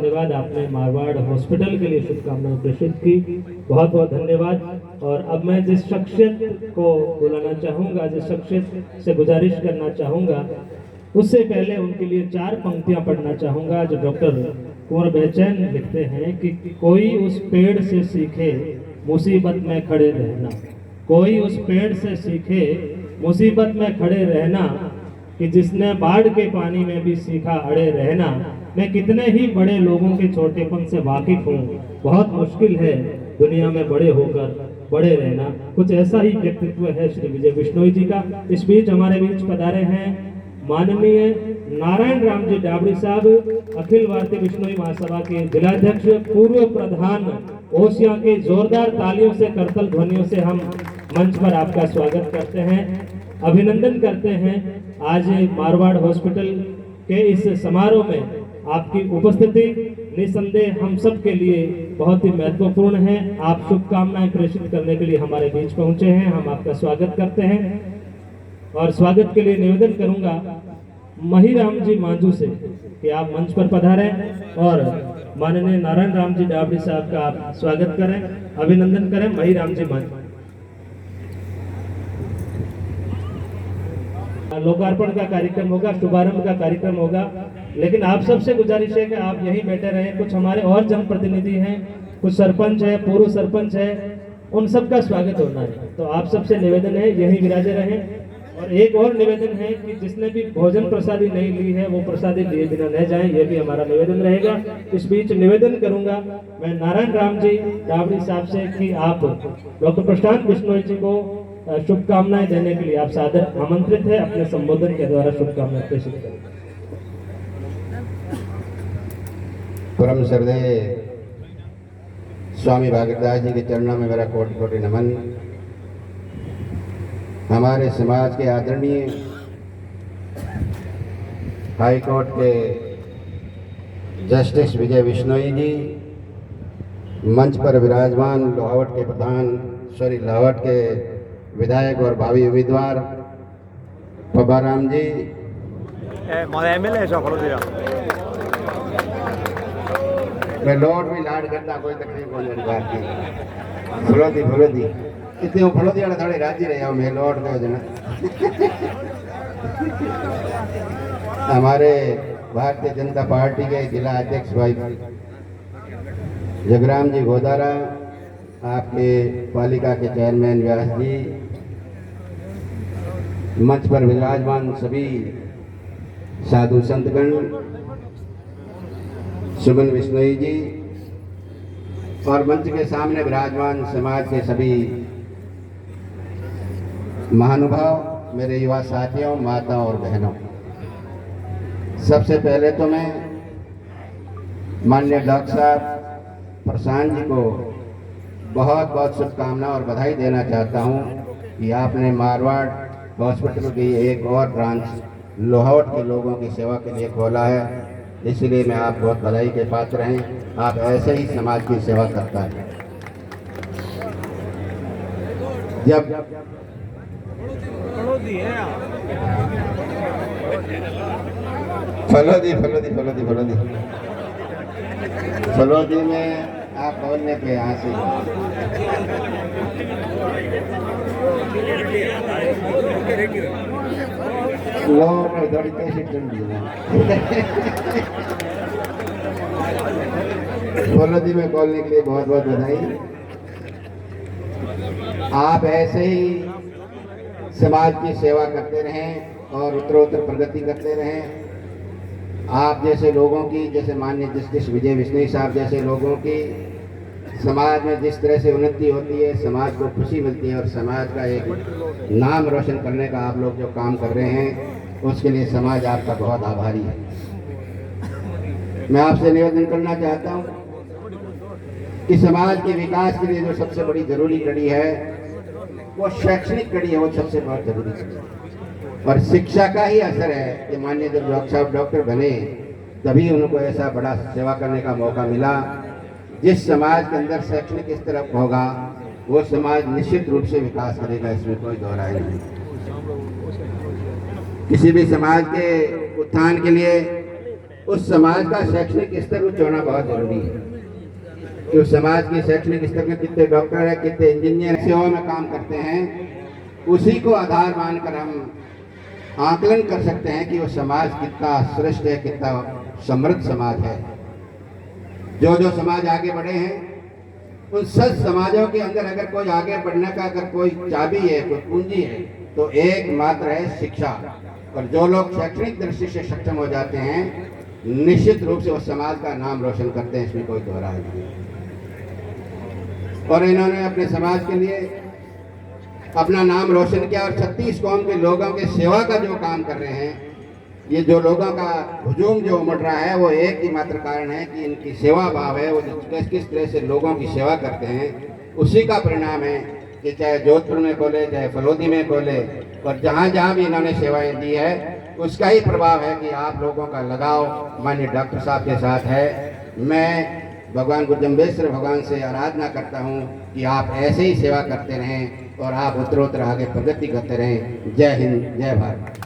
धन्यवाद। आपने मारवाड़ हॉस्पिटल के लिए शुभकामनाएं प्रेषित की, बहुत बहुत धन्यवाद। और अब मैं जिस शख्सियत को बुलाना चाहूँगा, जिस शख्सियत से गुजारिश करना चाहूँगा, उससे पहले उनके लिए 4 पंक्तियां पढ़ना चाहूँगा जो डॉक्टर कुंवर बेचैन लिखते हैं कि कोई उस पेड़ से सीखे मुसीबत में खड़े रहना, कोई उस पेड़ से सीखे मुसीबत में खड़े रहना, कि जिसने बाढ़ के पानी में भी सीखा अड़े रहना। मैं कितने ही बड़े लोगों के छोटेपन से वाकिफ हूँ, बहुत मुश्किल है दुनिया में बड़े होकर बड़े रहना। कुछ ऐसा ही व्यक्तित्व है श्री विजय बिश्नोई जी का। इस बीच हमारे बीच पधारे हैं माननीय नारायण राम जी डाबड़ी साहब, अखिल भारतीय बिश्नोई महासभा के जिलाध्यक्ष, पूर्व प्रधान ओसिया के जोरदार तालियों से, करतल ध्वनियों से हम मंच पर आपका स्वागत करते हैं, अभिनंदन करते हैं। आज मारवाड़ हॉस्पिटल के इस समारोह में आपकी उपस्थिति निसंदेह हम सब के लिए बहुत ही महत्वपूर्ण है। आप शुभकामनाएं प्रेषित करने के लिए हमारे बीच पहुंचे हैं, हम आपका स्वागत करते हैं। और स्वागत के लिए निवेदन करूंगा महिराम जी मांझू से कि आप मंच पर पधारें और माननीय नारायण राम जी डाबड़ी साहब का आप स्वागत करें, अभिनंदन करें। महिराम जी मांझू। लोकार्पण का कार्यक्रम होगा, शुभारंभ का कार्यक्रम होगा, लेकिन आप सबसे गुजारिश है कि आप यहीं बैठे रहें। कुछ हमारे और जनप्रतिनिधि हैं, कुछ सरपंच है, पूर्व सरपंच है, उन सब का स्वागत होना है, तो आप सबसे निवेदन है यहीं विराजे रहें। और एक और निवेदन है कि जिसने भी भोजन प्रसादी नहीं ली है वो प्रसादी लिए बिना न जाएं, ये भी हमारा निवेदन रहेगा। इस बीच निवेदन करूंगा मैं नारायण राम जी डाबड़ी साहब से कि आप डॉक्टर प्रशांत बिश्नोई जी को शुभकामनाएं देने के लिए आप सादर आमंत्रित है, अपने संबोधन के द्वारा शुभकामनाएं प्रेषित करें। परम श्रद्धेय स्वामी भागीरदास जी के चरणों में मेरा कोटि कोटि नमन। हमारे समाज के आदरणीय हाई कोर्ट के जस्टिस विजय बिश्नोई जी, मंच पर विराजमान लोहावट के प्रधान श्री लाहौट के विधायक और भावी उम्मीदवार पब्बाराम जी, मैं लौट भी लाड करता, कोई तकलीफ नहीं बात की। फुलोदी इतने फुलोदी वाला थोड़े राजी रहे हो, मैं लौट दो जना। हमारे भारतीय जनता पार्टी के जिला अध्यक्ष भाई जगराम जी गोदारा, आपके पालिका के चेयरमैन व्यास जी, मंच पर विराजमान सभी साधु संतगण, सुमन बिश्नोई जी और मंच के सामने विराजमान समाज के सभी महानुभाव, मेरे युवा साथियों, माताओं और बहनों, सबसे पहले तो मैं माननीय डॉक्टर साहब प्रशांत जी को बहुत बहुत शुभकामनाएं और बधाई देना चाहता हूं कि आपने मारवाड़ हॉस्पिटल की एक और ब्रांच लोहावट के लोगों की सेवा के लिए खोला है, इसलिए मैं आप बहुत बधाई के पात्र हैं। आप ऐसे ही समाज की सेवा करता है। जब फलोदी में आप बोलने पे हंसी, लोग कैसे फलोदी में बोलने के लिए बहुत बहुत बधाई। आप ऐसे ही समाज की सेवा करते रहें और उत्तरोत्तर प्रगति करते रहें। आप जैसे लोगों की, जैसे माननीय जस्टिस विजय बिश्नोई साहब जैसे लोगों की समाज में जिस तरह से उन्नति होती है, समाज को खुशी मिलती है और समाज का एक नाम रोशन करने का आप लोग जो काम कर रहे हैं, उसके लिए समाज आपका बहुत आभारी है। मैं आपसे निवेदन करना चाहता हूँ कि समाज के विकास के लिए जो सबसे बड़ी जरूरी कड़ी है वो शैक्षणिक कड़ी है, वो सबसे बहुत जरूरी कड़ी है। और शिक्षा का ही असर है कि माननीय जब डॉक्टर साहब डॉक्टर बने तभी उनको ऐसा बड़ा सेवा करने का मौका मिला। जिस समाज के अंदर शैक्षणिक इस तरफ होगा वो समाज निश्चित रूप से विकास करेगा, इसमें कोई दो राय नहीं। किसी भी समाज के उत्थान के लिए उस समाज का शैक्षणिक स्तर उच्च होना बहुत जरूरी है। कि उस समाज की शैक्षणिक स्तर में कितने डॉक्टर हैं, कितने इंजीनियर सेवा में काम करते हैं, उसी को आधार मानकर हम आकलन कर सकते हैं कि वो समाज कितना श्रेष्ठ है, कितना समृद्ध समाज है। जो जो समाज आगे बढ़े हैं, उन सब समाजों के अंदर अगर कोई आगे बढ़ने का अगर कोई चाबी है, कोई पूंजी है, तो एकमात्र है शिक्षा। और जो लोग शैक्षणिक दृष्टि से सक्षम हो जाते हैं, निश्चित रूप से उस समाज का नाम रोशन करते हैं, इसमें कोई दो राय नहीं। और इन्होंने अपने समाज के लिए अपना नाम रोशन किया और 36 कौम के लोगों के सेवा का जो काम कर रहे हैं, ये जो लोगों का हुजूम जो उमड़ रहा है, वो एक ही मात्र कारण है कि इनकी सेवा भाव है। वो किस तरह से लोगों की सेवा करते हैं, उसी का परिणाम है कि चाहे जोधपुर में खोले, चाहे फलोदी में खोले, और जहाँ जहाँ भी इन्होंने सेवाएं दी है, उसका ही प्रभाव है कि आप लोगों का लगाव माननीय डॉक्टर साहब के साथ है। मैं भगवान गुरुजम्बेश्वर भगवान से आराधना करता हूँ कि आप ऐसे ही सेवा करते रहें और आप उत्तरोत्तर आगे प्रगति करते रहें। जय हिंद, जय भारत।